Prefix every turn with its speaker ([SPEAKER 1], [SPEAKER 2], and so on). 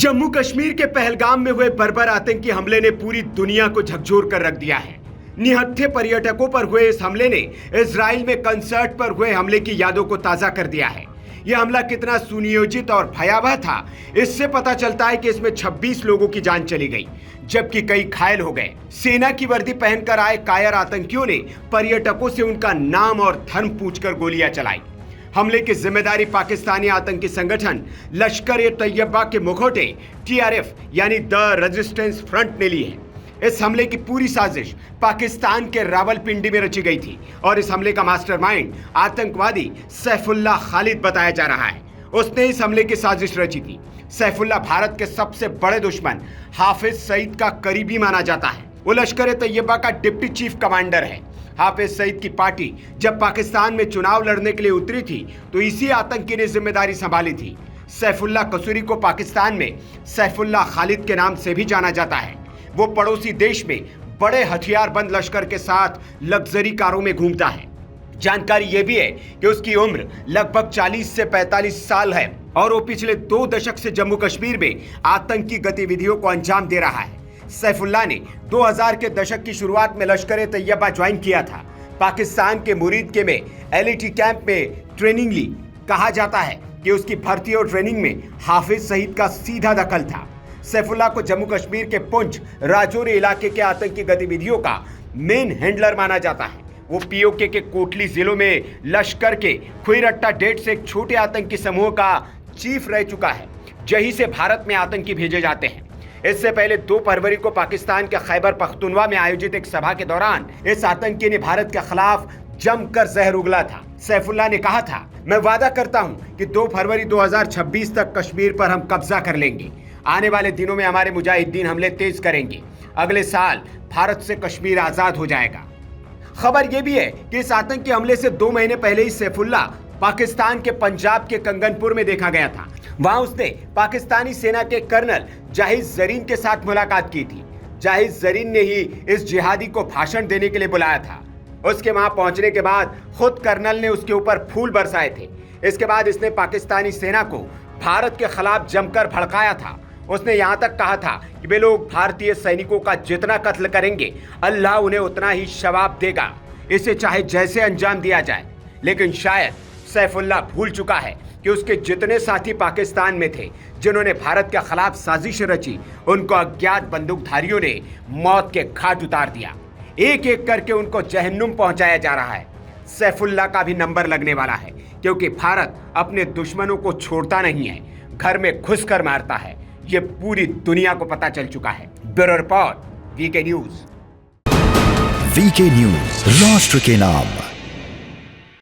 [SPEAKER 1] जम्मू कश्मीर के पहलगाम में हुए बर्बर आतंकी हमले ने पूरी दुनिया को झकझोर कर रख दिया है। निहत्थे पर्यटकों पर हुए इस हमले ने इजराइल में कंसर्ट पर हुए हमले की यादों को ताजा कर दिया है। यह हमला कितना सुनियोजित और भयावह था, इससे पता चलता है कि इसमें 26 लोगों की जान चली गई, जबकि कई घायल हो गए। सेना की वर्दी पहनकर आए कायर आतंकियों ने पर्यटकों से उनका नाम और धर्म पूछकर गोलियां चलाई। हमले की जिम्मेदारी पाकिस्तानी आतंकी संगठन लश्कर-ए-तैयबा के मुखौटे TRF यानी द रेजिस्टेंस फ्रंट ने ली है। इस हमले की पूरी साजिश पाकिस्तान के रावलपिंडी में रची गई थी और इस हमले का मास्टरमाइंड आतंकवादी सैफुल्लाह खालिद बताया जा रहा है। उसने इस हमले की साजिश रची थी। सैफुल्लाह भारत के सबसे बड़े दुश्मन हाफिज सईद का करीबी माना जाता है। वो लश्कर-ए-तैयबा का डिप्टी चीफ कमांडर है। हाफिज सईद की पार्टी जब पाकिस्तान में चुनाव लड़ने के लिए उतरी थी तो इसी आतंकी ने जिम्मेदारी संभाली थी। सैफुल्लाह कसूरी को पाकिस्तान में सैफुल्लाह खालिद के नाम से भी जाना जाता है। वो पड़ोसी देश में बड़े हथियारबंद लश्कर के साथ लग्जरी कारों में घूमता है। जानकारी यह भी है कि उसकी उम्र लगभग 40 से 45 साल है और वो पिछले 2 दशक से जम्मू कश्मीर में आतंकी गतिविधियों को अंजाम दे रहा है। सैफुल्लाह ने 2000 के दशक की शुरुआत में लश्कर-ए-तैयबा ज्वाइन किया था। पाकिस्तान के मुरीद के में LET कैंप में ट्रेनिंग ली। कहा जाता है कि उसकी भर्ती और ट्रेनिंग में हाफिज सईद का सीधा दखल था। सैफुल्लाह को जम्मू कश्मीर के पुंछ राजौरी इलाके के आतंकी गतिविधियों का मेन हैंडलर माना जाता है। वो POK के कोटली जिलों में लश्कर के खुईरट्टा डेट से एक छोटे आतंकी समूह का चीफ रह चुका है, जहीं से भारत में आतंकी भेजे जाते हैं। इससे पहले 2 फरवरी को पाकिस्तान के खैबर पख्तूनवा में आयोजित एक सभा के दौरान इस आतंकी ने भारत के खिलाफ जमकर जहर उगला था। सैफुल्लाह ने कहा था, मैं वादा करता हूं कि 2 फरवरी 2026 तक कश्मीर पर हम कब्जा कर लेंगे। आने वाले दिनों में हमारे मुजाहिदीन हमले तेज करेंगे। अगले साल भारत से कश्मीर आजाद हो जाएगा। खबर यह भी है कि इस आतंकी हमले से 2 महीने पहले ही सैफुल्लाह पाकिस्तान के पंजाब के कंगनपुर में देखा गया था। वहां उसने पाकिस्तानी सेना के कर्नल जाहिद जरीन के साथ मुलाकात की थी। जाहिद जरीन ने ही इस जिहादी को भाषण देने के लिए बुलाया था। उसके वहां पहुंचने के बाद खुद कर्नल ने उसके ऊपर फूल बरसाए थे। इसके बाद इसने पाकिस्तानी सेना को भारत के खिलाफ जमकर भड़काया था। उसने यहां तक कहा था कि वे लोग भारतीय सैनिकों का जितना कत्ल करेंगे, अल्लाह उन्हें उतना ही सवाब देगा, इसे चाहे जैसे अंजाम दिया जाए। लेकिन शायद सैफुल्लाह भूल चुका है कि उसके जितने साथी पाकिस्तान में थे जिन्होंने भारत के खिलाफ साजिश रची, उनको अज्ञात बंदूकधारियों ने मौत के घाट उतार दिया। एक एक करके उनको जहन्नुम पहुंचाया जा रहा है। सैफुल्लाह का भी नंबर लगने वाला है, क्योंकि भारत अपने दुश्मनों को छोड़ता नहीं है, घर में घुसकर मारता है। ये पूरी दुनिया को पता चल चुका है। Bureau report, VK news.
[SPEAKER 2] VK news, राष्ट्र के नाम।